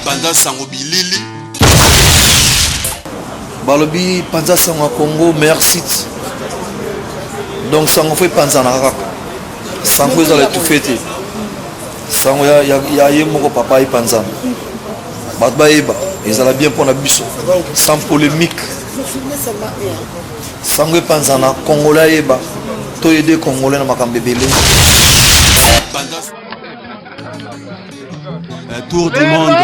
Panza Sango Bilili. Balobi Panza Sango Congo meilleur site. Donc Sango fait Panza Nara. Sango ils allaient tout fêter. Sango ya yemoko papa et Panza. Batba eba ils allaient bien pour la biso. Sans polémique. Sango et Panza na Congolais eba. To aider Congolais na makambebele. Un tour du monde.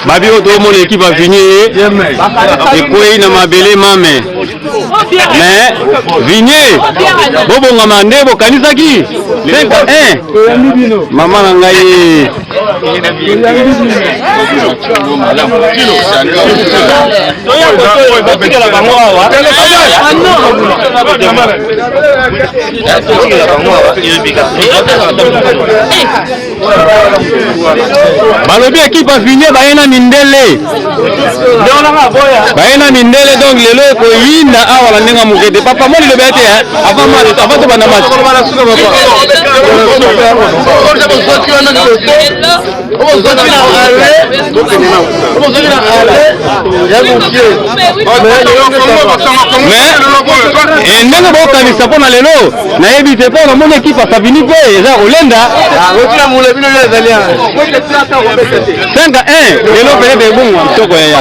Babi oto mon équipe a fini et quoi na mabele mame mais Vigné bobo ngamande bo kanisaki 5-1 maman na ngai balobi équipe a fini bayena mindele donc lelo ko yinda awala nenga mukete papa moli le bete avant to bana match mais ndenge bokanisa mpona lelo nayebi te mpo namoni équipe a fini mpe eza kolenda 5-1 lelo peut-être ebongo kitoko yaya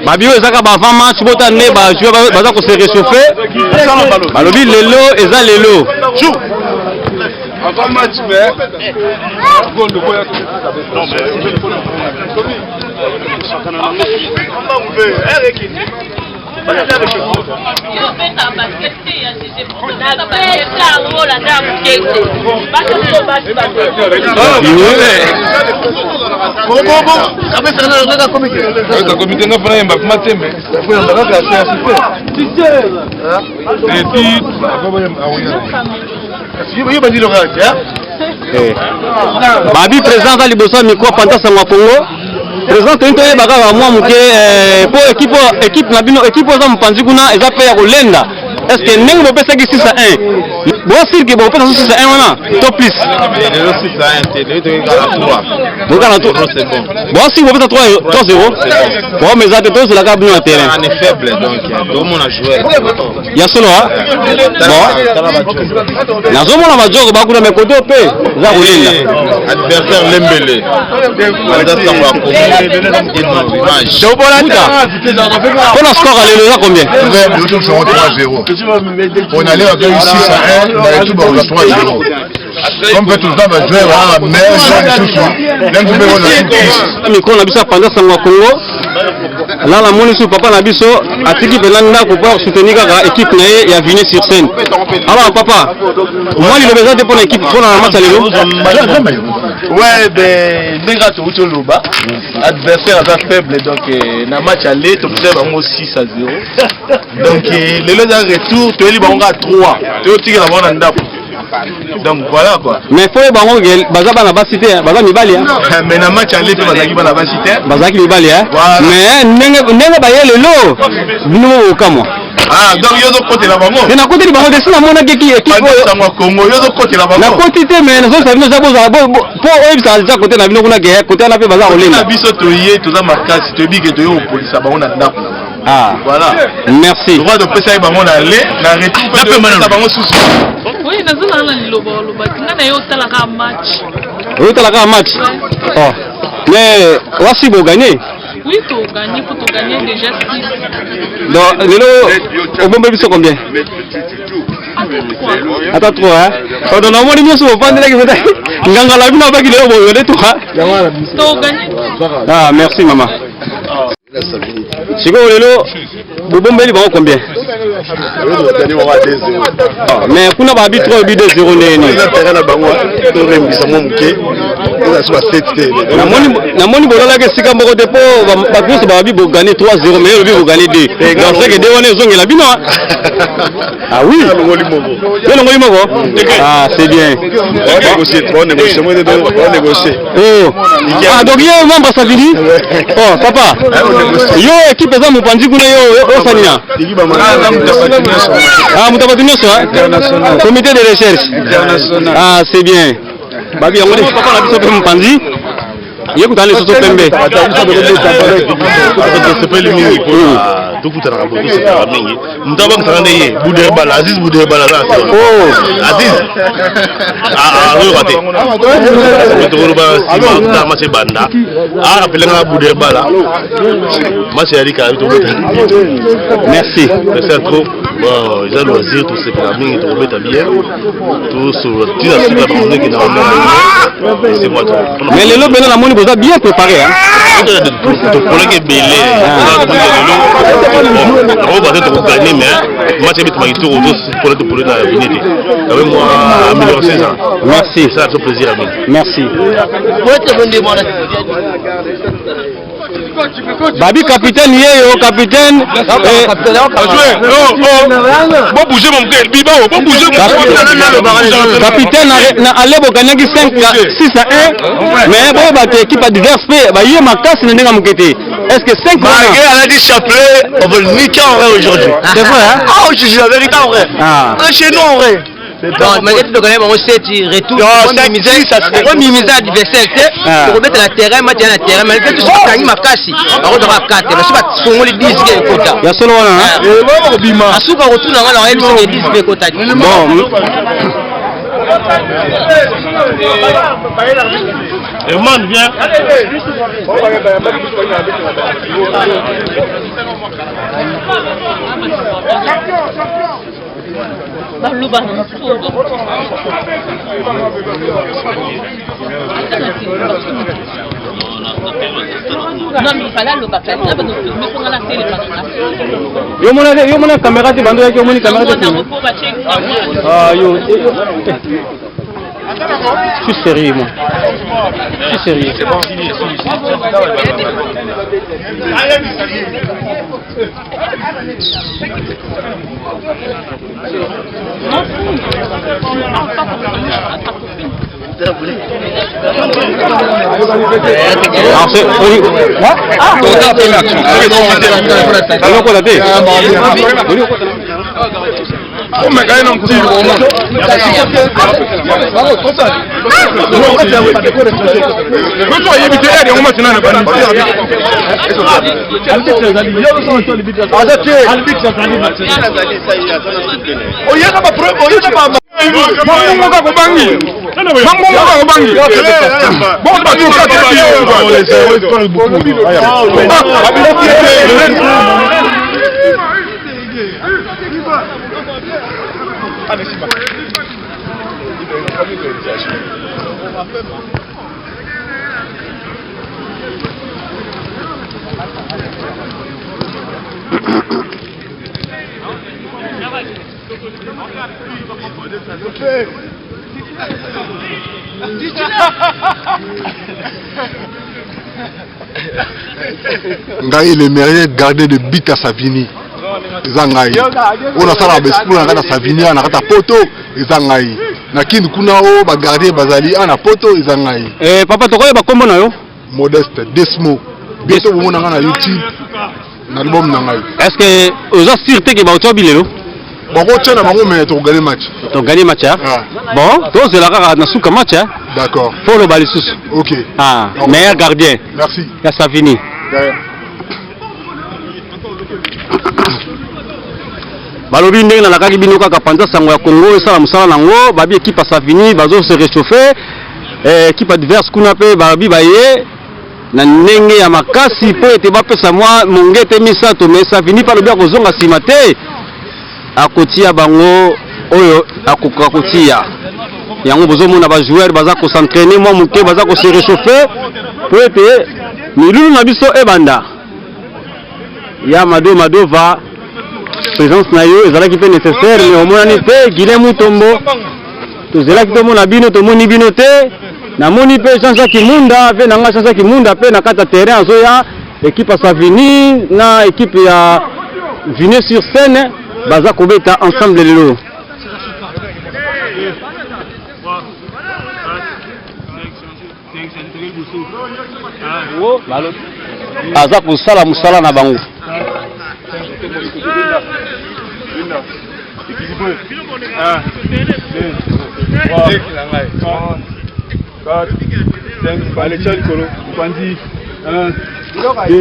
Mabio ezaka ba avant match bota ne ba jouer baza ko se réchauffer balobi lelo eza lelo avant match mais gol de boya Babi présent à liboso micro Panza Sango Congo présent tento yebaka mwa muke po équipe na bino équipe za mpanzi kuna eza pe ya kolenda est-ce que ndenge bopesaki 6-1 bon sirke bopesa 6-1 wana to plus 6-1 te de bon si bopesa 3-0 bon mais ça te c'est la cabine na terrain on est faible donc tout le monde a joué ya solo bon nazomona majoko bakuna me koto pe za kolenda adversaire lembele Panza Sango Congo pour le score, elle est combien? Nous sommes 3-0. On allait avec 6-1, on allait tout dans 3-0. Comme tout le temps, on va jouer à la mer, même si on a micro, on a vu ça Panza Sango Congo. Là, la monnaie papa Nabiso a tiki Belanda pour pouvoir soutenir l'équipe et a Vigné sur scène. Alors, papa, moi, il est besoin de prendre l'équipe pour la match à l'élo. Ouais, ben, Nenga Toutou Loba, adversaire assez faible, donc, dans le match aller, tu observes 6-0. Donc, le retour, tu es libre à 3. Tu es tiré la bonne andap. Donc voilà quoi. Mais faut y bango baza bana basité baza mibali hein. Mais na match aller bazaki bana basité bazaki mibali hein. Mais nenge ba yele lo bino okamwa. Ah donc yozo côté la bango. Na côté bango de sina mona keki équipe Sango Congo yozo côté la bango. Na côté te mais nazo sa bino zabo za po oyo sa za côté na bino kuna ke côté na pe baza olenda. Na biso toyé toza makasi to bi ke to yo polisa bango na ndako. Ah voilà. Merci. Droit de passer bango na aller na retour na bango sous. Oui, nazona na liloba loba ngana yo talaka match. Yo talaka match. Oh. Mais wasi bo gagner. Oui, tu gagnes, pour te gagner déjà 6. Donc, Lelo, au bon bébé, c'est combien? Attends, 3, hein? Pendant le mois de mai, on va prendre les gars. La vie n'a pas qu'il est au bout de toi. Ah, merci, maman. Chico, Lelo, au bon bébé, combien? Mais pour nous, on va habiter 2-0. Na moni bola ke sika mboko depo ba plus ba bi bo gagner 3-0 mais bi bo gagner 2. Donc c'est que de on est zonge la bino. Ah oui. Ah c'est bien. On négocie. Oh. Ah donc yo membre ça fini. Oh papa. Yo équipe za mupandi kuna yo osania. Ah mutabatunya so. Comité de recherche. Ah c'est bien. Babi yango papa na biso pe mupandi. Yé kutana les autres pembe. C'est pas le mingi pour tout coûter la raboto c'est pas mingi. Mutaba kusanga yé Boudé Bala Aziz Boudé Bala là. Oh Aziz. Ah oui raté. C'est tout le bas si ma match banda. Ah rappelez nga Boudé Bala. Match Erika tout. Merci. C'est trop. Bon, ils ont loisir tout c'est pas mingi tout remettre bien. Tout sur tu as super bon qui dans c'est moi. Mais les lots ben la moni boza bien préparé hein. To collègue belé. On va peut-être gagner mais match avec ma tour pour la venir. Avec moi améliorer ça. Merci. Ça fait plaisir à moi. Merci. Babi capitaine yéyo capitaine. Bon bouger mon gars, Biba, bon bouger mon capitaine na alebo gagner 5-6-1 mais bon ba équipe adverse ba yé makasi ndinga mukete. Est-ce que 5 elle a dit chapelet, on veut niquer en vrai aujourd'hui. C'est vrai hein? Ah, je dis la vérité en vrai. Ah. Chez nous en vrai. Donc, malgré tout, on a 7 retours. On mimisa adversaire. Pour remettre la terrain, match à la terrain. Malgré tout, on a ma casse. On doit 4. Mais je ne sais pas si on 10 quota. Il y a seulement un. À souka retour dans la M, c'est 10 quota. Bon. Herman, viens. Non, mais il fallait le papier. Yo mona caméra de bando yo mona caméra de. Ah yo. Je suis sérieux moi. Je suis sérieux. C'est bon. Alors c'est Ngai le mérite garder de but à Savini. Zangai. On a ça la best pour na Savini na kata poto Zangai. Na kin kuna o ba garder bazali ana poto Zangai. Papa to ko ba kombo na yo? Modeste Desmo. Beto bo na na YouTube. Na album na ngai. Est-ce que aux assurés que ba otobi lelo? Bango tena bango mais to gagner match. To gagner match hein? Bon, donc c'est la rara na suka match hein? D'accord. Pour le balisus. OK. Ah, meilleur gardien. Merci. Ya Savini. Balobi ndenge na lakaki bino kaka panza sango ya Congo esala musala nango babi équipe à Savini bazo se réchauffer équipe adverse kuna pe babi baye na ndenge ya makasi po ete bapesa mwa mongete misato mais Savini pa lobia kozonga sima te akotia bango oyo akoka kotia yango bozomona ba joueur baza ko s'entraîner mwa muke baza ko se réchauffer po ete milulu na biso ebanda ya Madova présence na yo ezalaki pe nécessaire mais omonani te Guilin Mutombo tozelaki tomona bino tomoni bino te namoni pe chance Kimunda pe nanga chance Kimunda pe na kata terrain azoya équipe ya Savini na équipe ya Viné sur scène baza kobeta ensemble lelo aza kosala mosala na bango Allez, tiens, Nicolo. Pandi. 1, 2, non.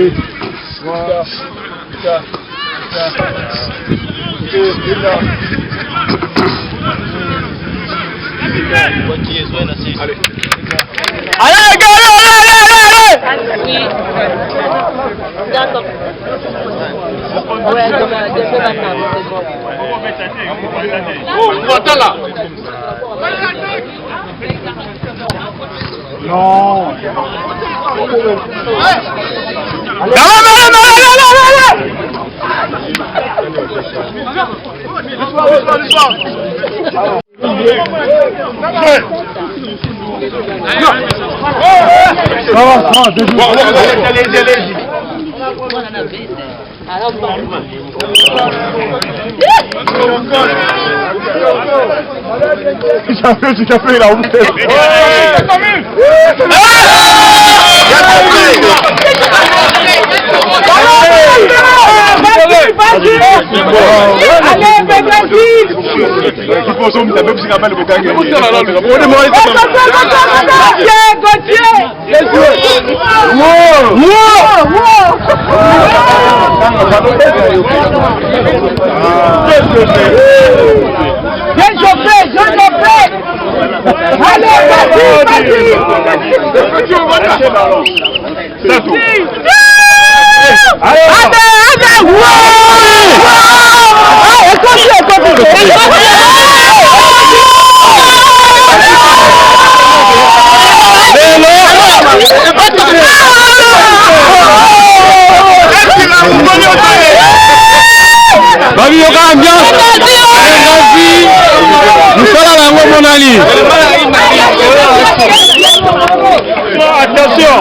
Attention!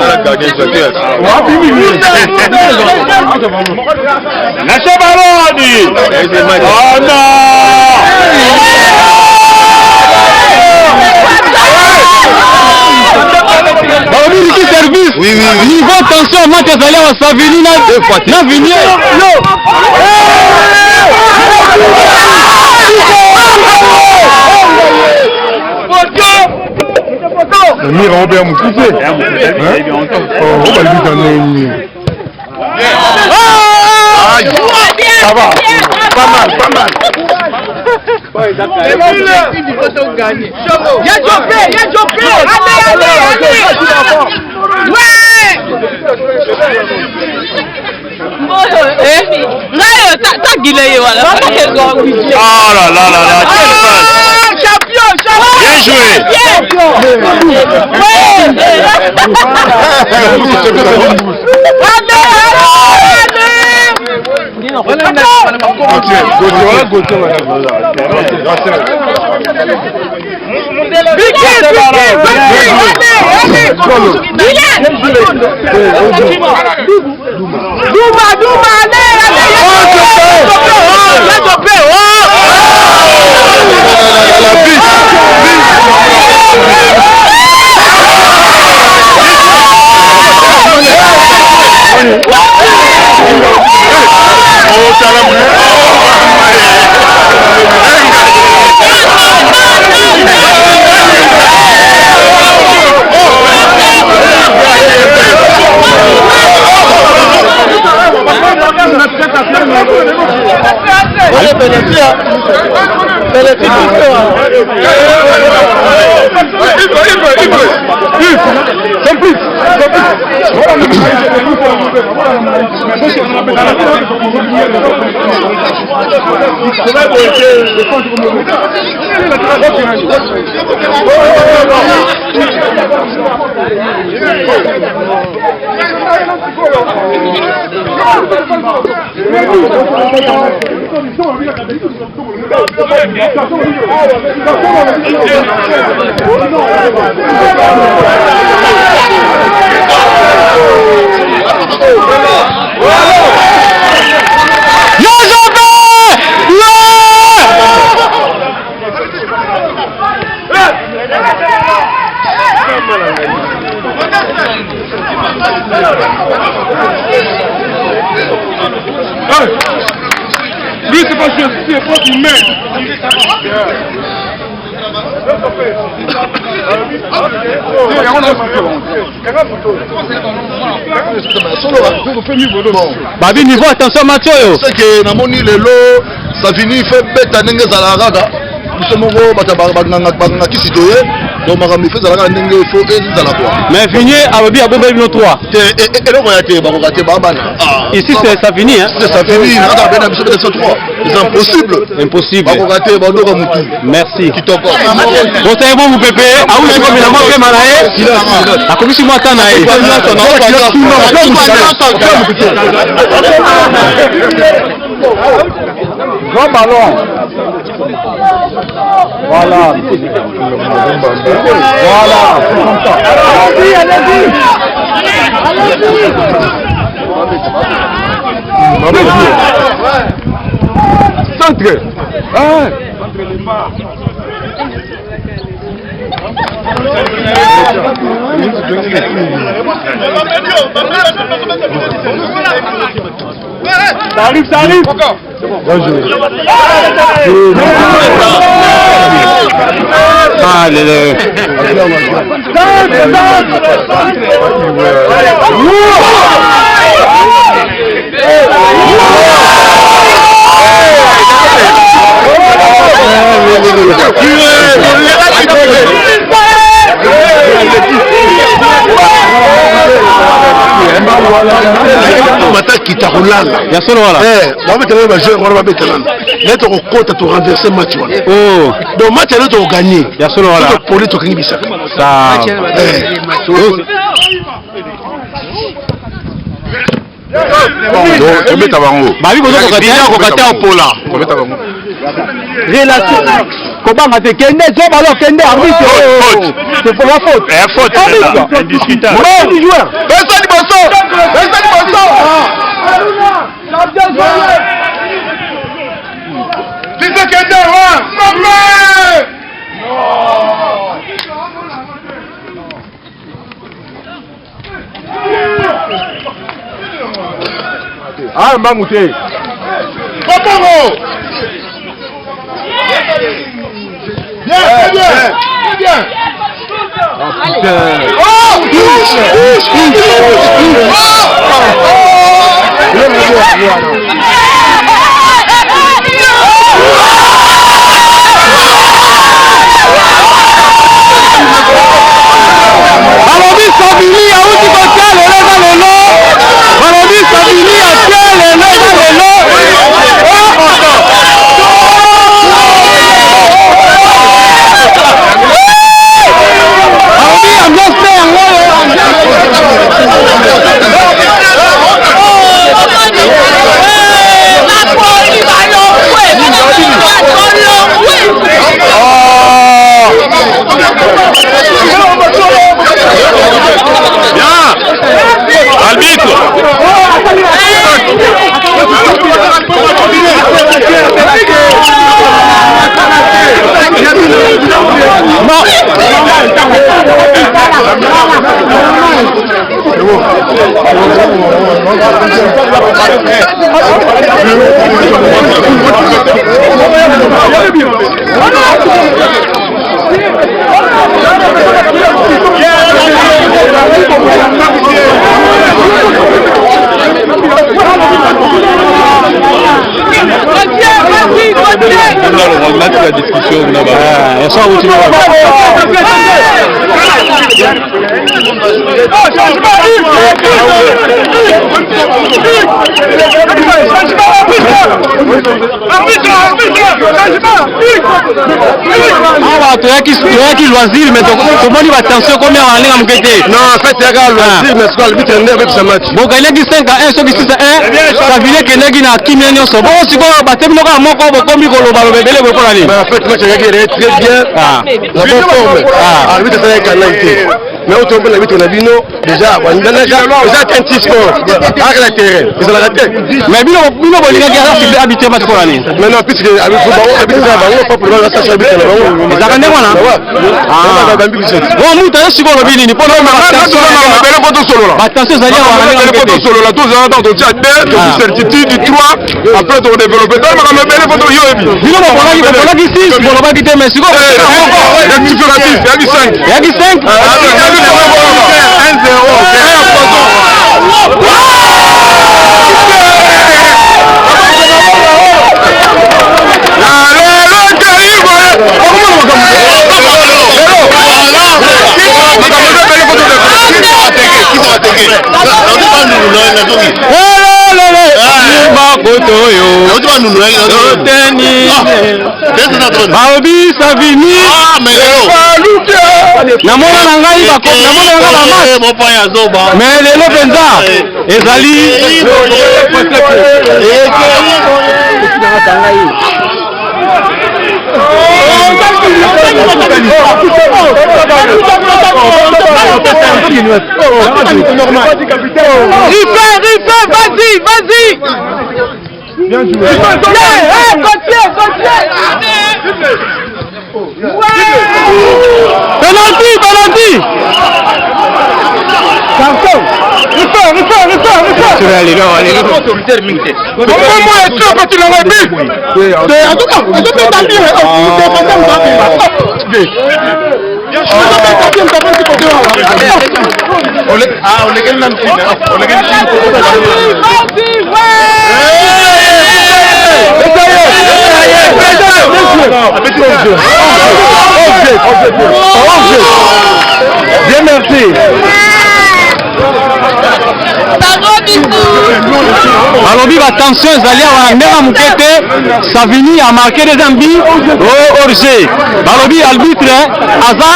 Lâchez ballon, dit! Oh non! Service! Oui, oui. Niveau tension, match ezali wa Savini na Viné. Mire Robert Moukoussé. Oh, on va lui donner. Ça va. Pas mal. Y'a Jopé. Allez. Ouais. T'as Guilé, voilà. Oh là. Champion. Bien joué. Lui, c'est pas juste, c'est pas une main. Babi niveau attention match oyo. C'est que namoni lelo ça finit fait bête ndenge zalaraga. Nous sommes au qui citoyen. Donc makambi fait zalaraga ndenge il faut ezala quoi. Mais fini ababi abomba bino 3. Et le royauté ba royauté ba bana. Ici c'est ça fini hein. C'est ça fini, naka bena biso beta 3. C'est impossible. Impossible. Ba royauté ba ndoko mutu. Merci. Kitoko. Bon c'est bon vous pépé. Ah oui, c'est comme la moque manae. A commission moi tana e. Grand ballon. Voilà. Voilà. Allez-y, allez-y. Centre. Ça arrive, ça arrive. Allez, mata kitarulala ya solo wala ba metela ba joueur wala ba betela là to kota to renverser match wala oh donc match là to gagner ya solo wala to poli to kingi bisa ça donc tobeta bango babi bozo ko kata pola tobeta bango relation kobanga te kende zo balo kende arbitre c'est pour la faute faute c'est indiscutable bon du joueur Bessa di Bosso Dis kende wa Ah, Mamouté. Paparo. Bien. La discussion, là-bas. toyaki loisir mais tomoni batension combien balinga moke te. Non, en fait yaka loisir mais sikoyo arbitre nde abetisa match. Bokanyaki 5-1 soki 6-1 Savini ekendaki na kimia nyonso bongo sikoyo batemi noko ya moko bokomi koloba loba ebele bokola nini. Mais en fait match yaki très bien. La bonne forme. Arbitre asalaki canalité. Mais au tombe l'arbitre na bino déjà bandanaga déjà un sport avec la terrain. Ils ont la tête. Mais bino bolingaki asi habitué match kola nini. Maintenant puisque arbitre na bango pas pour la station arbitre na bango. Ezaka ndenge wana. Bon muta yo sikoyo lobi nini mpona batension ezali awa solola tozala dans totia 2 certitude 3 après to développer to makambo ebele po yo ebi bino bokolaki 6 bolobaki te mais sikoyo yaki 5 yaki 5 baobi Savini namona na ngai mais lelo penza ezali vas-y. Bien joué. Continue. Penalty. Carton. Bien merci. Balobi batension ezali awa ndenge moke te Savini a marqué des ambi au hors-jeu. Balobi arbitre aza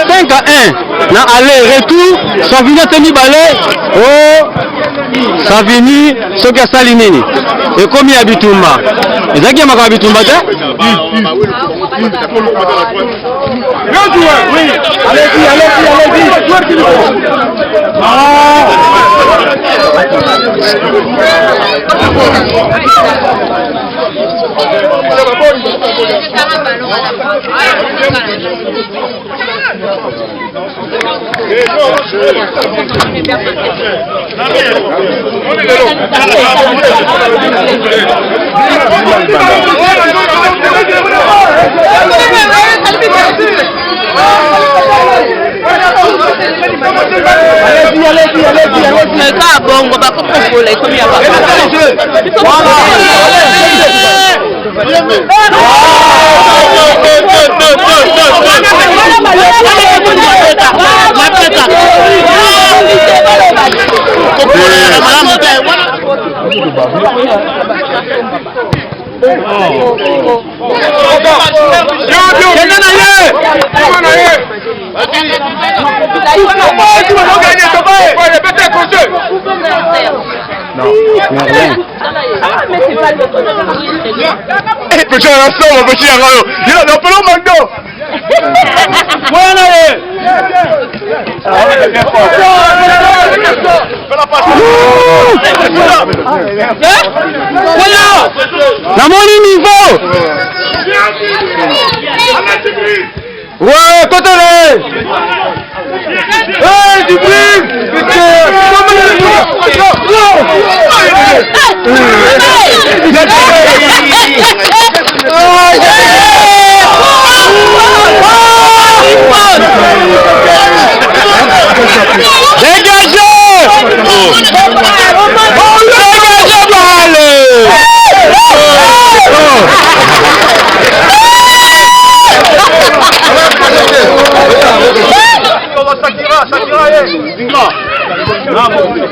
cinq à 1 na aller retour Savini atemi balai Savini soki asali nini ekomi ya bitumba ezaki ya makambo ya bitumba te. Bien joué, oui. Allez-y. Petit instant, mon petit Arnaud. Il a un peu long, Magdo. Namoni niveau. Ouais, côté là.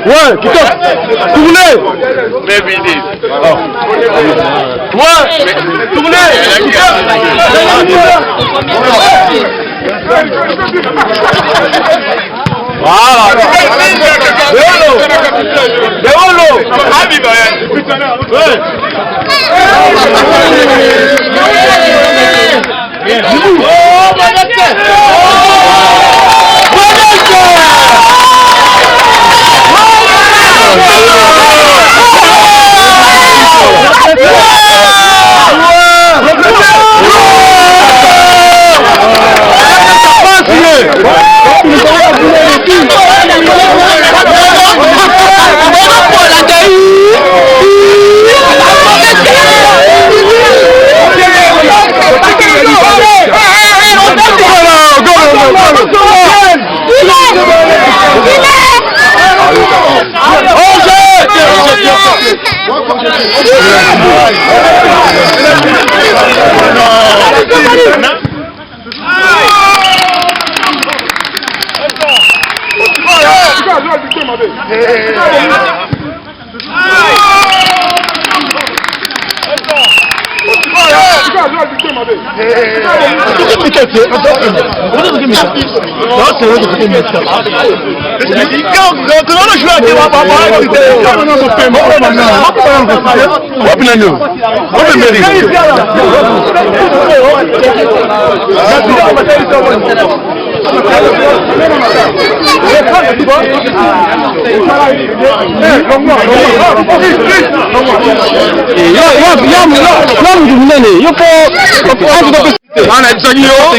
Ouais, qui toque. Tournez. Mais vite. Ouais, tournez. Voilà. Déolo.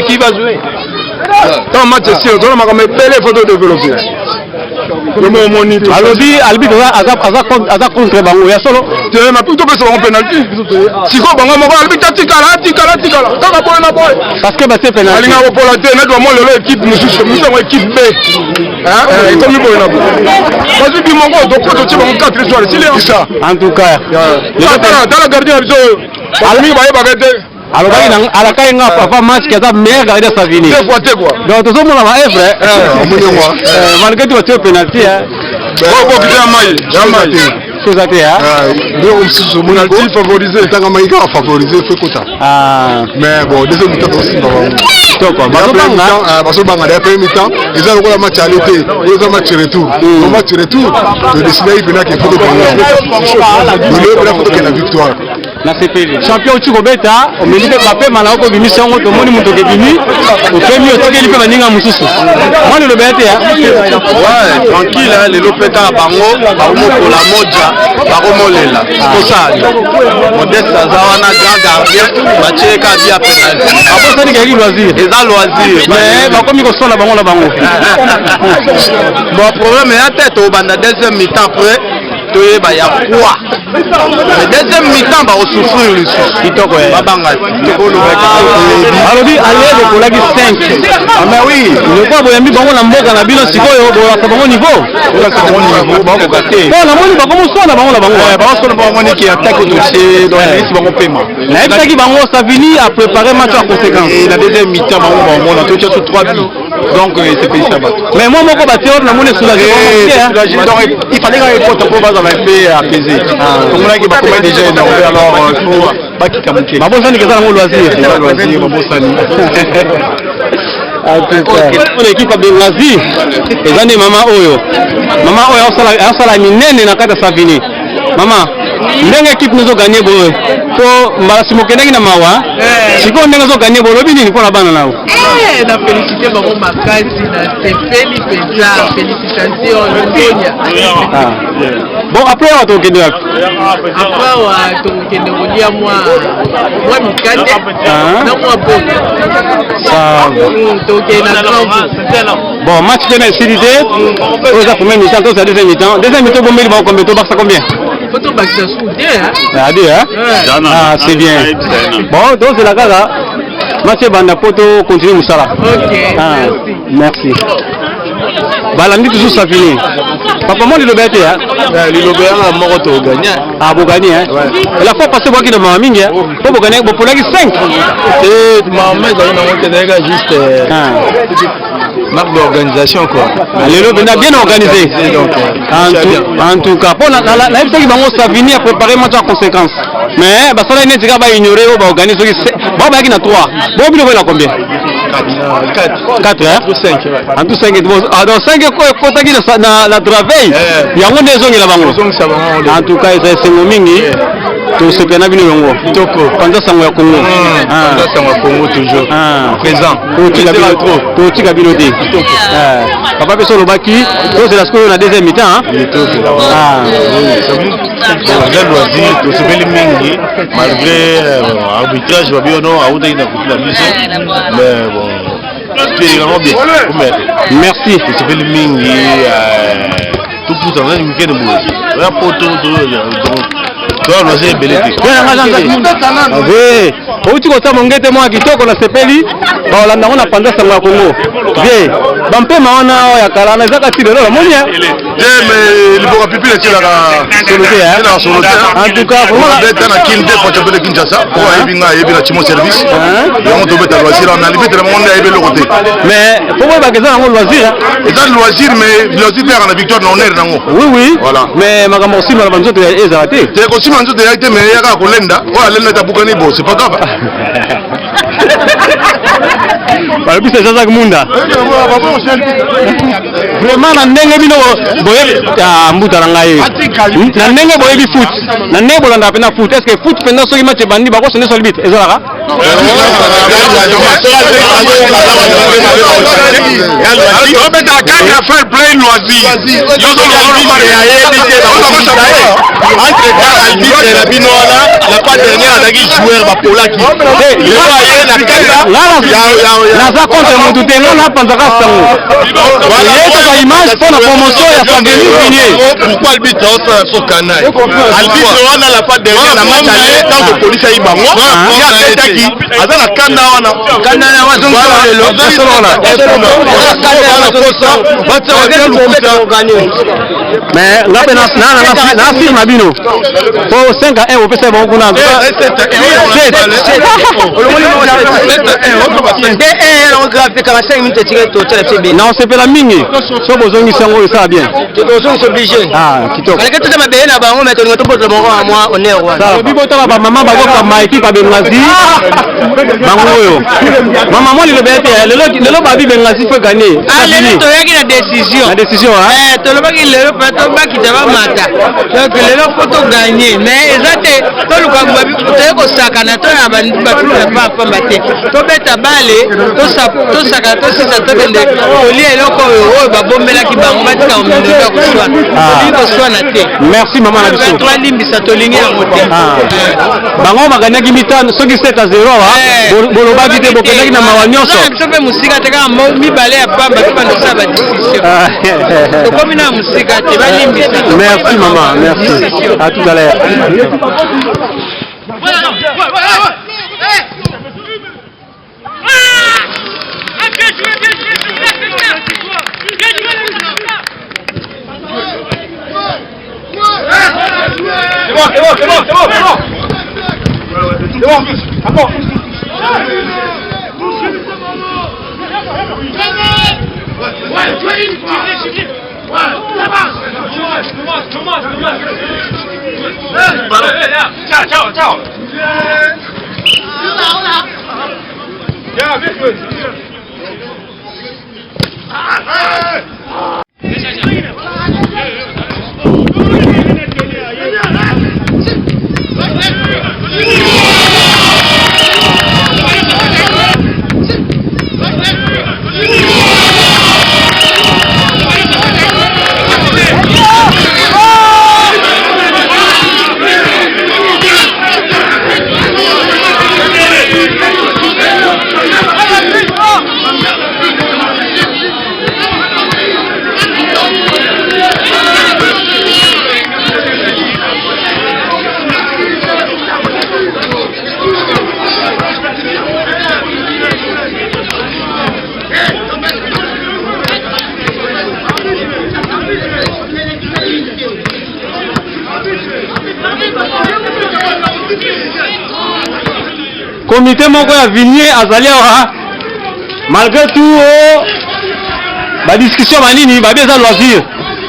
Qui va jouer? Dans le match, c'est on a comme belle photo développée. Albi aza contre bango ya solo. Tu as plutôt que sur un penalty. Si quoi bango moko albi tikala. Kaka boy na boy. Parce que c'est penalty. Alinga ko pola te na do mo lelo équipe mususu, mususu équipe B. Hein? Et comme boy na boy. Vas-y bi mongo do ko to ti bango 4 étoiles, c'est ça. En tout cas, dans la gardien albi ba yeba alors alakai nga papa match kaza meilleur gardien Savini. Deux fois quoi. Donc tout le monde va être malgré tout tu penalty hein. Bon kitamai. C'est ça hein. Ndio msizo Penalty favorisé. Tanga maika favoriser fait kota. Ah mais bon deuxième mi-temps aussi baba. Donc baso banga la première mi-temps, ils ont la match à l'été, ils ont match retour. Le match retour, de décider il venait qu'il faut gagner. Le faut qu'il y ait la victoire. na CPV champion chikobeta omelite bape malako bimisha ngo to moni muto kebini okemi otikeli pe maninga mususu mwana lo bete ya ouais tranquille hein les lopeta bango bakomo la moja bakomolela tosali modeste azawana grand gardien bacheka bia penalty abo sani kali loisir eza loisir mais bakomi ko sona bango na bango bon problème ya tête au banda deuxième mi-temps après toyeba ya quoi le deuxième mi-temps ba souffrir le souci kitoko babanga alobi alele kolaki 5 ah mais oui le quoi boyambi bango na mboka na bino sikoyo bola sa bango niveau bango gâté bon na moni bango sona bango na bango bango sona bango ni qui attaque au dossier donc ils bango paiement na ebaki bango Savini a préparé match en conséquence et la deuxième mi-temps bango on a tout sur 3 buts donc c'est payé ça mais moi moko batteur na moni soulagé donc il fallait qu'il faut pour va un peu apaisé comme on a qui va comment déjà énervé alors faut pas qui kamuke mabosani keza na loisir mabosani on équipe Bengazi ezani mama oyo asala minene na kata Savini mama ndenge équipe nous a gagné boy po mbala simokenaki na mawa siko ndenge zo gagné boy lobi nini pona bana nao na félicité bango makasi na sepeli peza félicitations Ngonia bon après on to kende après wa to kende kolia moi mikate na moi bote ça to kende grand bon match de Cité aux première mi-temps to deuxième mi-temps bon mais bon combien to baksa combien Photo bakisa soudé hein. Ah, c'est bien. Bon, donc c'est la gaga. Mathieu Banda Poto continue Moussala. Ok. Merci. Balandi toujours ça fini. Papa moi le bête hein. Le béa moko to gagner. Ah vous gagnez hein. Et la fois passée moi qui de ma mingi hein. Pour gagner pour la 5. Et Mohamed a juste marque d'organisation quoi. Le bien organisé. Donc en tout cas pour la FC qui va ça finir à préparer match en conséquence. Mais bah ça là n'est pas ignorer ou va organiser bon bah qui na 3. Bon il va combien? 4 hein? En tout 5 ah donc 5 quoi faut ta qui na travail. Il y a un des zones là-bas. En tout cas c'est mingi. Tout ce qu'on a vu longo. Toko. Pendant ça on Congo. Pendant ça on Congo toujours. Présent. Tout tu cabiloté. Papa peut sur le baki. C'est la score na deuxième mi-temps hein. Malgré l'arbitrage, va bien non, à où il a coupé la mission, mais bon, c'est vraiment bien. Merci. C'est bien le mingi, tout pour t'en donner une quête de boulot. La photo, toi, on a belleté. Oui, tu as mon guette moi qui toque la sepeli. On a pendant ça au Congo. Bien. Bampé maona ya kala na zaka tilo la monia. Mais il faut pipi le tira en tout cas vraiment la bête na kinde pour te bele Kinshasa pour ibinga ibina chimo service. On doit mettre loisir on a limite le monde à le côté. Mais pourquoi pas que ça on loisir et dans loisir mais loisir faire la victoire non est nango. Oui voilà. Mais makambo aussi na banzo te ezarate. Te ko si manzo te yaite mais yaka ko lenda. Wa lenda ta bukani bo c'est pas grave. Para bisa sasa kumunda. Vraiment na ndenge bino boye mbuta ngai. Na ndenge boye bi foot. Na ndenge bolanda pena foot. Est-ce que foot pena soki match bandi bako sene sol bit ezalaka? Naza contre mon tengo na panzaka sango. Yeka ba image pour la promotion ya Fabien Vignier. Pourquoi le but au canal? Arbitre on a la pas derrière la match aller tant que police a ibango. Il y a quelqu'un qui a la kanda wana. Kanda na wazungu mais là na firma bino. Pour 5 à 1 au PC bon kuna. Non, c'est pas la mine. So bozongi sango ça bien. Ils sont obligés. Ah, kitoko. Malgré tout ça ma na bango mais to pose le bango à moi on est roi. Bibo ta ba maman ba ko ma équipe ba bengazi. Bango yo. Maman moi le bête le ba bi bengazi faut gagner. Ah le to yaki la décision. La décision hein. To le ba ki le pato ba ki taba mata. Donc le faut gagner mais ezate to le ka ba bi to ko saka na to ya ba ba pa mate. To beta bale to saka to sisa to kende. Oli eloko oyo ba bombela ki bango ba tika omindo ya kuswa. Ko swa na te. Merci maman na biso. To limbisa to lingi ya mote. Bango maganya ki mitano soki 7-0 hein. Boloba ki te bokendaki na mawa nyonso. Sope musika te ka mibale ya pamba ki bando sa ba décision. To komi na musika te ba limbisa. Merci maman, merci. À tout à l'heure. comité moko ya Vigné azali awa malgré tout ba discussion banini ba bien loisir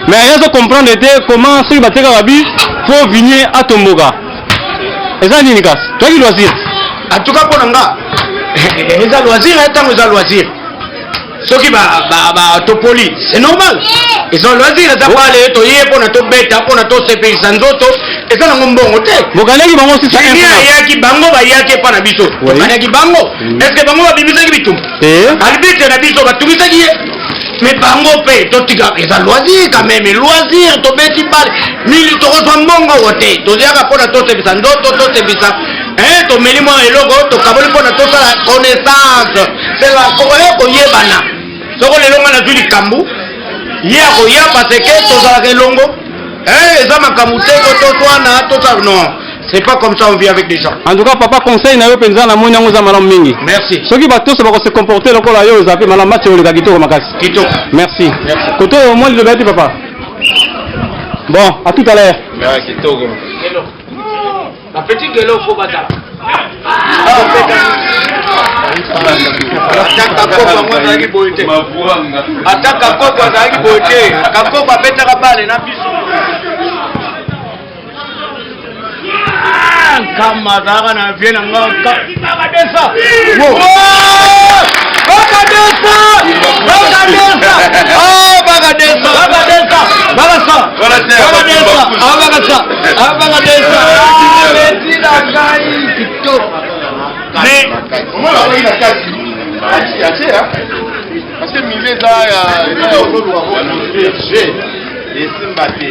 mais rien de comprendre était comment ceux bateka babi faut Vigné atomboka eza nini kasi toi qui loisir en tout cas pour nga eza loisir etango eza loisir soki ba topoli c'est normal ils ont loisir eza pale to yé pona to beta pona to sepelisa nzoto eza na ngombongo te bokanaki bango si ça yaki bango ba yaki pa na biso bokanaki bango est-ce que bango ba bimisaki bitumba arbitre na biso ba tumisaki mais bango pe to tika eza loisir quand même loisir to beti pale mili to ko mbongo wote to yaka pona to sepelisa nzoto to sepelisa to melimo eloko to kaboli pona to sala connaissance c'est la ko yebana soko lelonga na zuli kambu yako ya parce que to sala kelongo eza makambu te ko to twana to ça non c'est pas comme ça on vit avec des gens. En tout cas papa conseil na yo penza na moni yango za malamu mingi. Merci. Soki bato so bako se comporter lokola yo zapi malamu match ole kakito ko makasi. Kito. Merci. Koto au moins le bête papa. Bon, à tout à l'heure. Merci Kito. Hello. La petite gueule faut battre. Ataka koko azalaki boye te kakoko abetaka bale na biso kama azalaka na vie na nga bakadesa parce que milieu eza ya ololo esimba te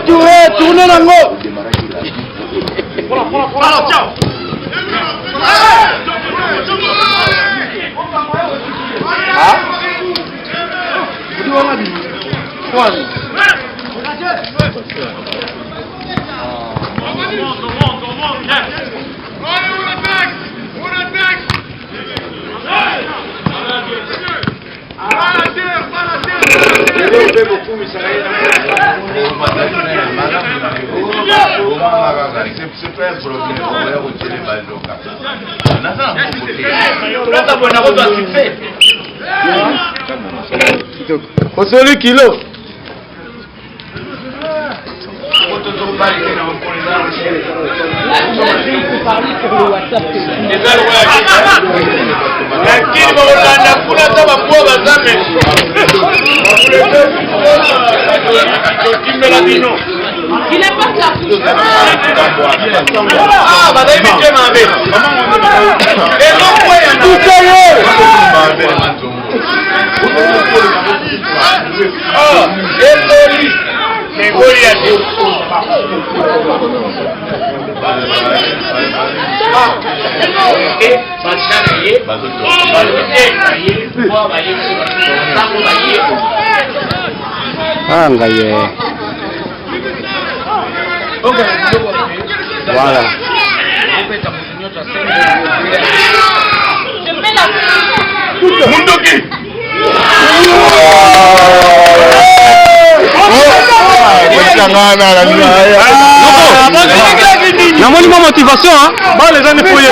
Touré, tournez nango. Alors, ciao. c'est pas un problème, on va retirer les balles. Celui kilo. Il n'a pas ça. Ah, madame, tu m'as vu. Et non, tout ça y est. Ah, et mais Goliath. Ah, ngaye. Voilà. namoni mwa motivation bale eza nefoye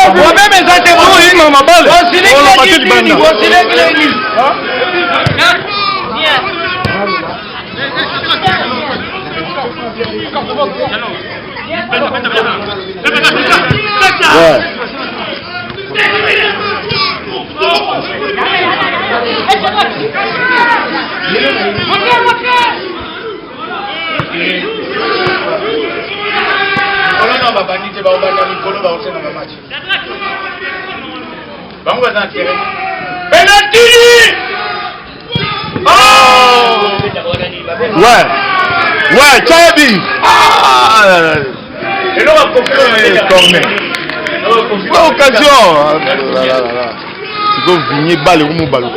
match. Bango baza na terrain. Penalty! Oh! Ouais, Tchabi! Et là, on va confirmer. Pas occasion! Tu dois venir balle ou mon ballon.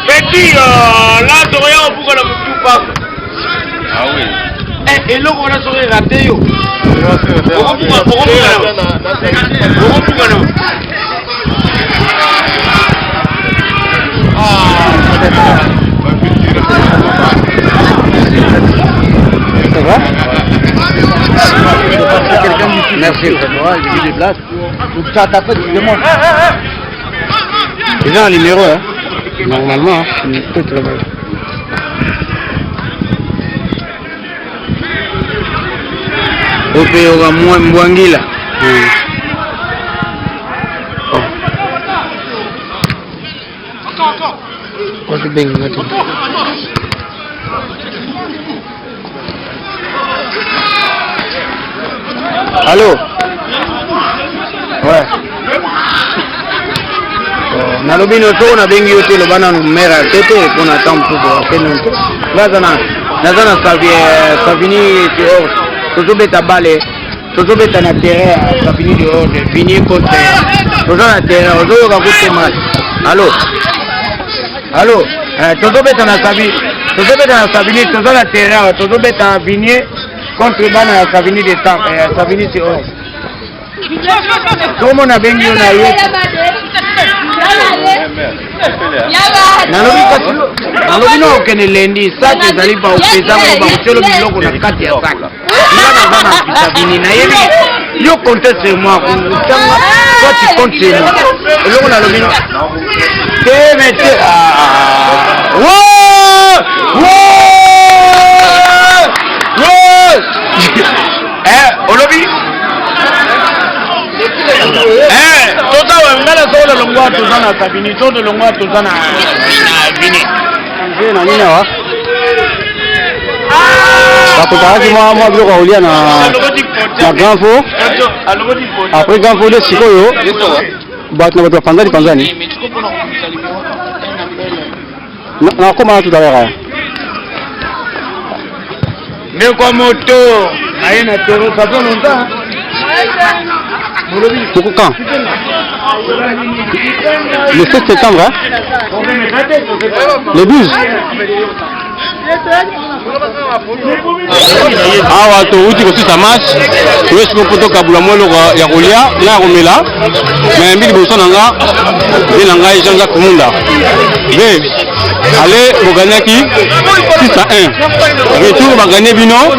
Petit, là, tu regardes pourquoi la tout pas. Ah oui. Et là, on a sauvé raté. Ça va? Merci. J'ai vu des places. Donc ça t'appelle, tu demandes. Ils ont un numéro, hein? Normalement, peut-être là-bas. Opeyoga Mwangila. Encore. Allô? Ouais. Nalobi no to na bengi yote lo bana numera tete kuna tampu kwa kenu. Nazana Savini dehors. Tozobeta bale. Tozobeta na terrain Savini dehors de Vini contre. Tozana terrain ozoyoka kote match. Allô? Allô? Tozobeta na Savini. Tozobeta na Savini tozana terrain tozobeta Vini contre bana Savini de temps Savini dehors. Comment on a bien eu na yé? Nalobi no kene lendi sate zali ba upeza ko ba utelo biloko na kati ya saka. Ngana bana Savini na yebi. Yo compte sur moi. Toi tu comptes sur moi. Eloko nalobi no. Te mete. Olobi. Tota ngala sola longwa tuzana Savini, tota longwa tuzana Vini. Nje na nini wa? Bakutaki mwa biloko olia na Ganfo. Après Ganfo de sikoyo. Batu na batu panzani. Na koma tout à l'heure. Mais comme moto, ayena tero ça fait longtemps. Pourquoi quand? Le 7 septembre, hein? Le 12. Awa touti kosisa match toyesiko poto kabula molo ya kolia na ya komela mais mbili boso na nga ye na ngai Jean-Jacques Munda ve ale boganyaki 6-1 retour baganye bino 5-3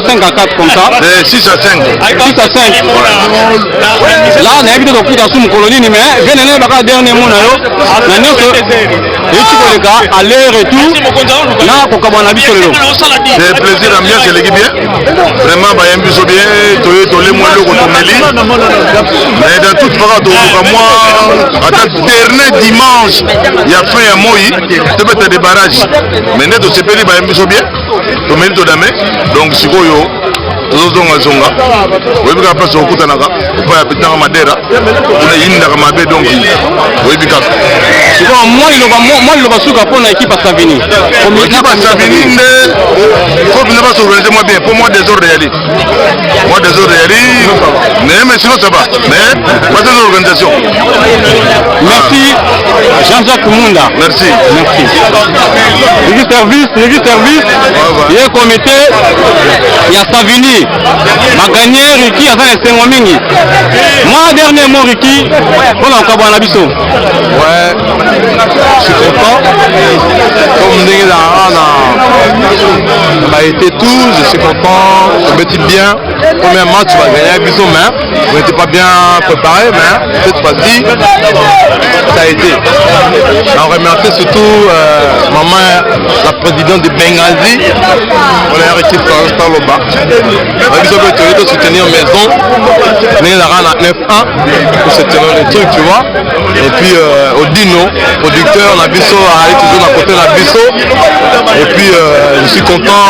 5-4 comme ça 6-5 là nayebi te kokuta su mokolo nini mais venene baka dernier mot na yo na nyonso eti koleka aller retour na kokabwana biso lelo c'est plaisir ambiance eleki bien vraiment bayembi biso bien tolemwa eloko tomeli mais dans toute façon toluka mwa ata dernier dimanche ya fin ya moi tobeta de barrage mais nde tosepeli bayembi biso bien tomeli todame donc sikoyo tozozongazonga oyebi kaka place okutanaka epai ya petanga madera kuna yindaka mabe donc oyebi kaka sikoyo mwa liloba suka mpona ekipe ya Savini ekipe ya Savini nde fo mpena basorganize mwa bien po mwa désordre yali mais sinon ça va mais pas de l'organisation. Merci Jean-Jacques Munda. Merci. Légi service ye comité ya Savini baganye Riki aza na esengo mingi moi dernier mot Riki mpona kokabwana biso. Ouais, je suis content comme ndenge on a été tous, je suis content, on bêtit bien. Premier match on va gagner avec biso mais on n'était pas bien préparé mais cette fois-ci ça a a été. On remercie surtout maman, la présidente de Benghazi, on a arrêté par le bas. Ils ont de soutenir maison, on est à 9-1 pour soutenir le truc, tu vois. Et puis Odino, producteur, on a Bisso, on est toujours à côté de la Bisso. Et puis je suis content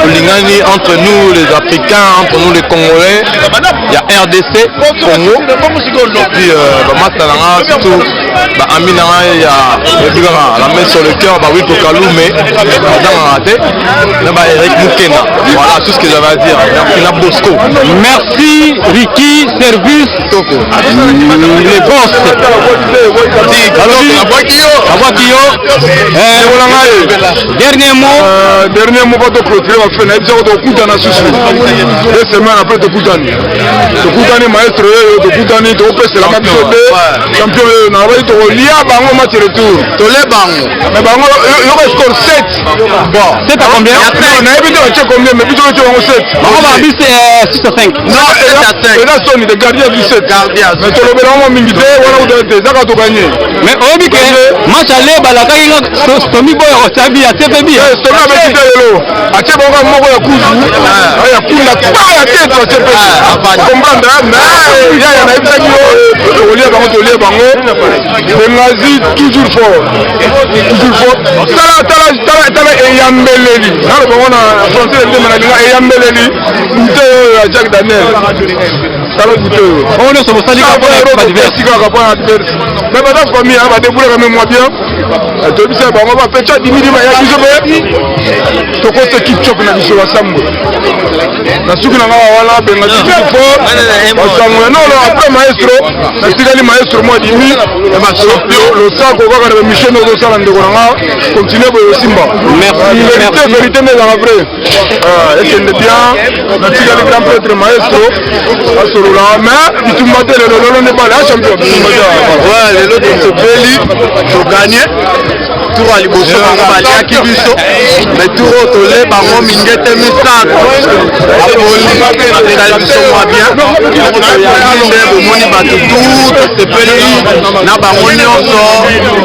au Lingani, entre nous les Africains, entre nous les Congolais, il y a RDC, Congo, et puis Maman surtout, Amina, il y a la main sur le cœur, oui, pour Kaloumé, Eric Moukena. Voilà tout ce que j'avais à dire. Merci Bosco. Merci Ricky, service, les boss. Dernier mot, pas de clôturer, on va faire un Koutana Susu. 2 semaines après de Koutani. De Koutani, maestro, de Koutani, de Opes, la même chose. Champion, on a envoyé au Lia, Bango, match retour. Tolé Bango. Mais Bango, il score 7. Bon. 7 à combien? On a évité de checker combien, mais plutôt de 7. Bango va abuser 6 à 5. Non, et là, Sony, de gardien du 7. Mais Tolé Bango, Mingité, on a été, ça va tout gagner. Mais on dit que match aller, Balaka, il a Stomi Boy, Rotabi, à TPB. Stomi a fait le atie bongo moko ya kuzu ya kunda kwa ya tete wa chepe comprendre mais ya na ibisaki yo olia bango Benghazi toujours fort tala eyambeleli nalo bango na français de manalinga eyambeleli ute ya Jack Daniel tala ute on est sur le stade pour adversaire mais pas famille va débrouiller quand même moi bien to bisa bango ba pecha dimidi ba ya biso be to ko se kitchok na biso wa sambo na suki na ngawa wala Benghazi fort wasango non après maestro na tikali maestro moi dimi le sako kwa na mission de sala ndeko nga continuer bo simba merci vérité mais la vrai et c'est bien na tikali grand prêtre maestro asolula mais bitumate le lolo ne pas la champion ouais le lot se beli to gagner tour à liboso bango batiaki biso mais tour tole bango mingete misato apoli batekali biso mwa bien nde bomoni bato tout sepeli na bango nyonso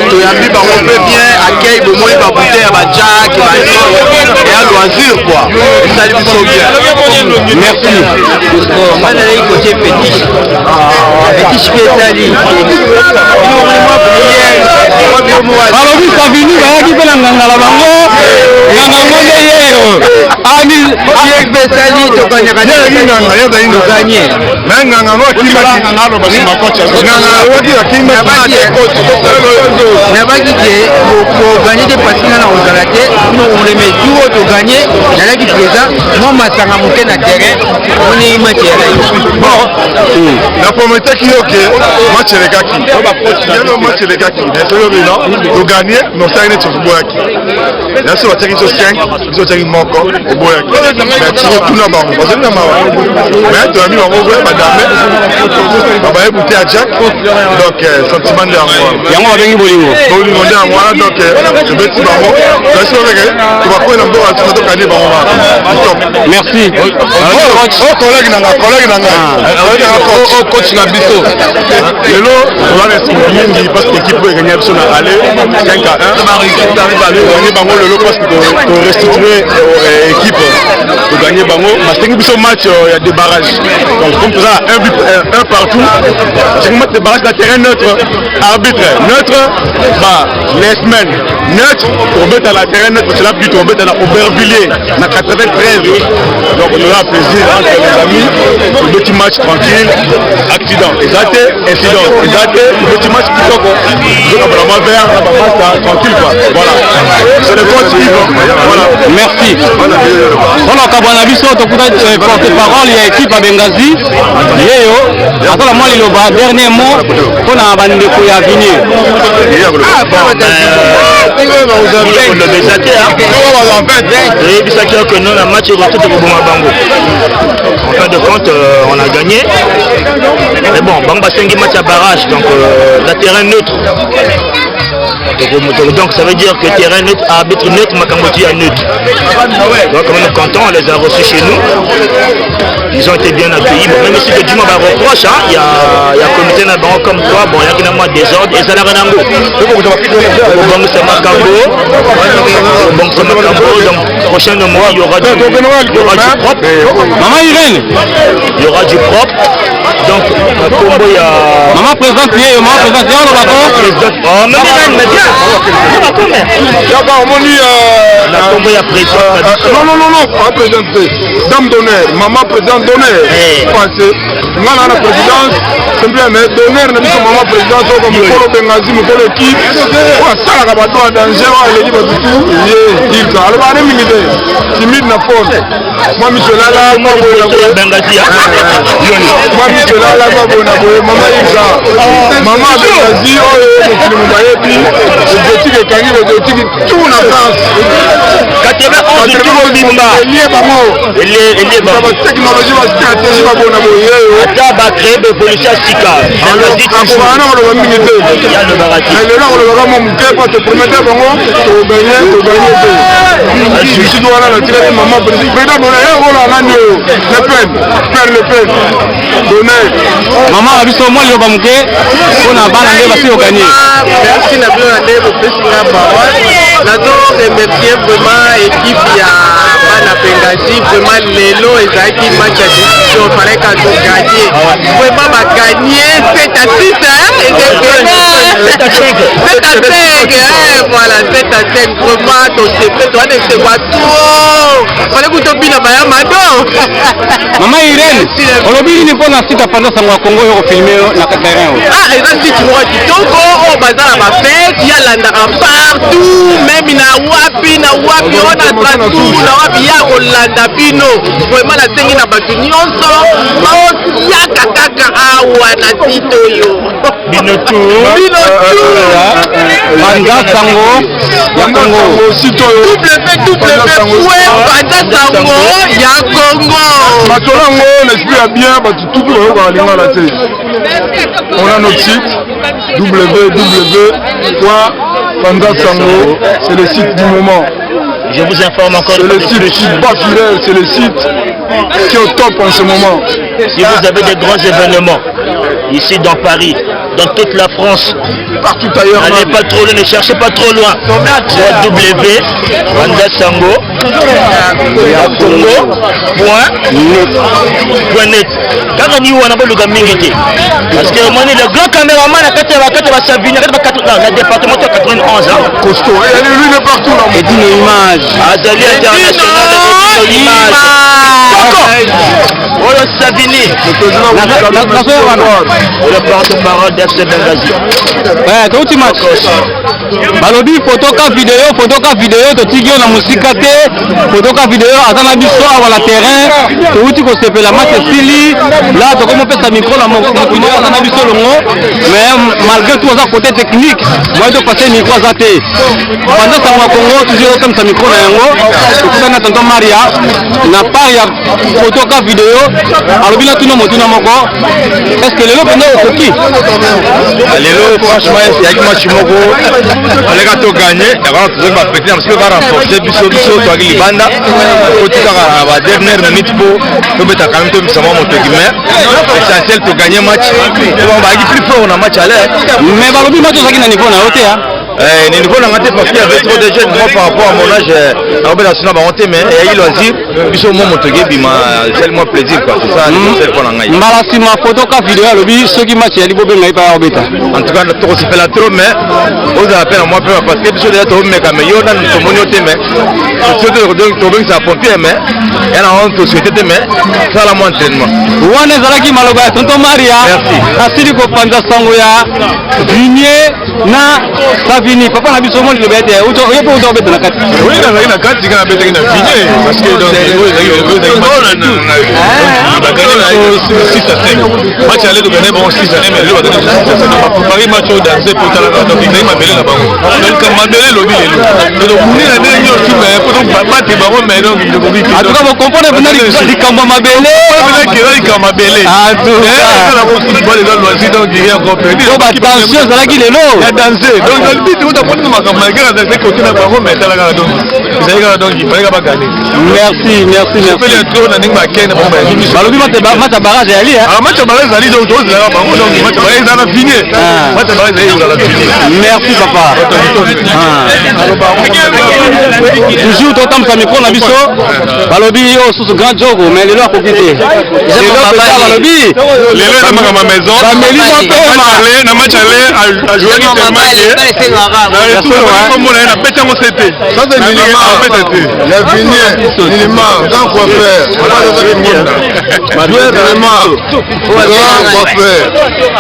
toyambi bango mpe bien akei bomoni babute ya bajak ya loisir quoi esali biso bien merci manalai côté fétiche pe esali balobi savini bayaki mpe na nganga na bango nganga ngo nde yeyo pesali tokanyaka nabaki te koganye te pasinga na kozala te oleme duo toganye nalaki présent mwa masanga moke na terrain oni match bon na prometaki yo ke match elekaki toganye nosali neti oboyaki naso batiaki biso 5 biso batiaki moko oboyaki mais tiro tuna bango bazali na mawa mais toyambi bango boye badame babayebu te ya jack donc sentiment nde yango babengi bolingo nde yango wana donc tobeti bango kasi babeke tobakoyi na mboka tina tokani bango merci collègue nanga coach na biso lelo wana mingi parce que équipe eganya biso na ale 5-1 toganye bango lelo parce que torestituer équipe toganye bango basengi biso match ya débarrage donc comme toza un partout sengi match débarrage na terrain neutre arbitre neutre les semaines neutre tobeta na terrain neutre c'est la but tobeta na Aubervilliers na 93 donc on aura plaisir entre les amis tobeti match tranquille accident ezate incident ezate tobeti match kitoko donc vraiment vert tranquille quoi voilà c'est le coach voilà merci on a kabwana biso tokuta porte-parole ya équipe à Benghazi yeyo atala moi liloba dernier mot pona bandeko ya venir en fin de compte on a gagné mais bon Bamba Sengi match à barrage donc la terrain neutre Donc ça veut dire que terrain neutre, arbitre neutre, Makamoti à neutre. Donc on est content, on les a reçus chez nous. Ils ont été bien accueillis. Bon, même si que Duma va reproche, il y a comité comme toi, bon, il y a qui n'a désordre et ça n'a rien à voir. Bon, c'est Makambo. Bon, c'est Makambo. Donc prochainement il y aura du propre. Maman Irène, il y aura du propre. Donc Makambo il y a maman présente hier, maman présente hier, on va oh, mais bien, mais bien. La Congo il y a président. Non, pas présidente. Dame d'honneur, maman présidente d'honneur. Pensez, on a la présidence, simplement mais d'honneur, nous sommes maman présidente, comme le polo Bengazi, le polo équipe. Ça, la bateau à danger, elle dit tout. Il a alors on est minité. Timide na force. Moi, Michel Lala, moi, Bengazi. Moi, Michel Lala, maman Ilka. Maman Bengazi, tout la France. 91 tout Bimba. Technologie, stratégie, Ata va créer des policiers à Sika. maman a biso moi yo bamuke pona bana nde basi yo gagner. Merci na bien na lebo pesinga parole. Nazo remercier vraiment équipe ya bana Bengazi vraiment lelo ezaki match ya décision fallait que tu gagner. Vraiment ba gagner 7 à 6 et c'est 7 à 5 voilà 7 à 5 vraiment ton secret toi ne sais pas trop. Fallait que tu bina ba ya mado. Maman Irène, olobi ni pona sita pendant sango ya Congo yo filmer na terrain. Ah, et là si tu vois kitoko au bazar ba fête ya landa partout même na wapi on a Strasbourg na wapi ya kolanda bino vraiment na tengi na batu nyonso ya kaka awa na sito yo bino tu banda sango ya Congo sito yo banda sango ya Congo matolango l'esprit a bien batu tout le on a notre site www.pandasango, c'est le site du moment. Je vous informe encore. C'est le site pas fidèle, c'est le site qui est au top en ce moment. Si vous avez des grands événements ici dans Paris, dans toute la France, partout ailleurs, allez pas trop loin, ne cherchez pas trop loin. www.pandasango Congo.net. Quand on dit on a pas le gars mingi, parce que moi le grand caméraman à 4 Savini, le département de 91 costaud, et lui est partout là. Et d'une image. Azali international de l'image. Oh le Savini, le porte-parole d'FC Bengazi. Ouais, tout le match. Balobi photoka vidéo to tigio na musika te photoka vidéo azana biso wala terrain to uti ko sepela match stili là to comme pesa micro la mokino azana biso longo mais malgré tout ça côté technique moi to passer micro azate pendant ça wa Congo toujours comme ça micro na yango to na tonton Maria na part ya photoka vidéo alobi na tuno motuna moko est-ce que lelo penda okoki lelo franchement c'est avec match moko on a tout gagné avant tout va péter parce que va renforcer biso to avec libanda ko tika ba dernière minute pour to beta quand même to bisa mo guimet essentiel to gagner match on va plus fort on a match aller mais balobi match ça qui na niveau na hote hein ni niveau na ngate parce qu'il y avait trop de jeunes moi par rapport à mon âge na obela sina ba honte mais il y a eu loisir biso mo motoge bima c'est moi plaisir quoi c'est ça c'est pour ngai mbala sima photo ka vidéo alobi ceux qui match ya libobe ngai pa obeta en tout cas to se fait la trop mais aux appels moi parce que biso déjà to meka mais yo na to moni hote mais surtout donc to ben ça pompier mais et na on to souhaiter mais ça la mon entraînement wana zalaki maloba ya tonton Maria asili ko panza sango ya Vigné na Savini papa na biso mo le bete uto yepo uto bete na kati oui na kati kana bete na Vigné parce que donc match aller to gagner bon 6 années mais le Paris match au danser pour la donc il m'a belé là-bas donc comme m'a belé lobby donc vous n'avez pas eu tout mais pour donc pas te baron mais donc de lobby en tout cas vous comprenez vous n'avez pas dit comme m'a belé vous n'avez pas comme m'a belé ah tout ça la football les loisirs donc il y a encore perdu donc attention ça là qui est là il danser donc le but vous t'apportez ma comme malgré avec côté na baron mais ça là donc vous avez donc il fallait pas gagner merci peut le tour na ninga ken bon ben balobi match barrage ali hein match barrage ali donc tous là bango donc match barrage ça a fini match barrage ali ça a fini merci papa toujours totam sa micro na biso balobi yo sous grand jogo mais lelo akokite balobi lelo na ma maison famille aller na match aller a jouer ni match comme on a pété mon CT ça c'est la finir minimum grand coiffeur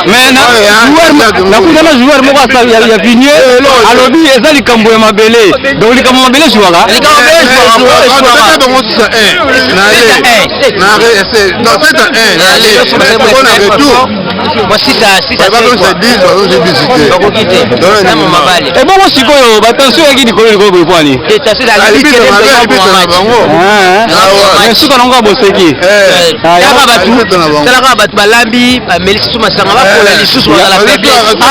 mais na kuna joueur moko ya vigné alobi eza likambo ya mabele donc likambo mabele jouera ebongo sikoyo batension yaki likolo likolo boyepwani suka nango aboseki talaka bato balambi bameli susu masanga bakola lisusu bazala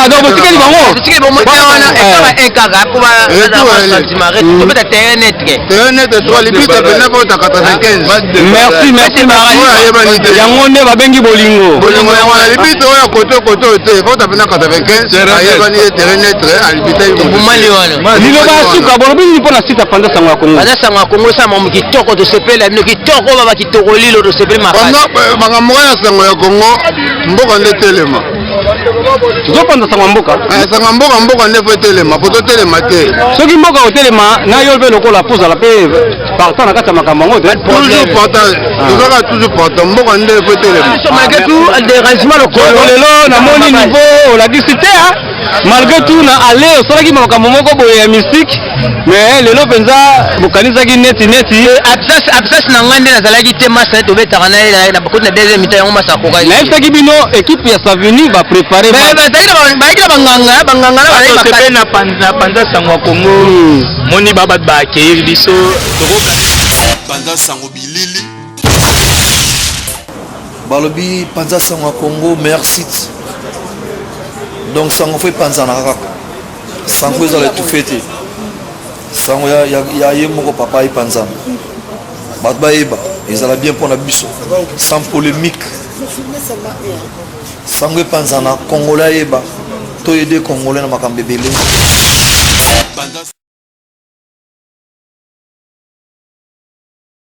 donc botikeli bango wana ekaba ekaka po bazaatimare terrain netre 3 libita pena po ta 95 merci yango nde babengi bolingo yango na libita oyo koto te po ta pena 95 ayebani terrain netre alibita bumali wana liloba suka bolobi nini mpona site ya panza sango ya kongo panza sango ya kongo sa mamu kitoko tosepela bino kitoko baba kitoko lilo tosepeli makasi makambo ya sango ya kongo mboka nde telema tozopanza sango ya mboka sango ya mboka nde fo etelema po totelema te soki mboka otelema na yo mpe lokola pozala mpe partant na kati ya makambo yango te toujours partant tozaka toujours partant mboka nde fo etelema malgré tout dérangement lokolo lelo namoni niveau olakisi te malgré tout na ale osalaki makambo moko boye ya mystique mais lelo mpenza bokanisaki neti absence na ngai nde nazalaki te masa tobetaka na bakoti na deuxième mi-temps yango masa akokaki nayebisaki bino équipe ya Savini baprépare bayaki na banganga na panza sango ya kongo moni babato baaccueillir biso tokoka panza sango bilili balobi panza sango ya kongo meilleur site donc sango fo epanzana kaka sango ezala etufe te sango ya ye moko papa epanzana bato bayeba ezala bien mpona biso sans polémique sango epanzana congolais ayeba toyede congolais na makambo ebele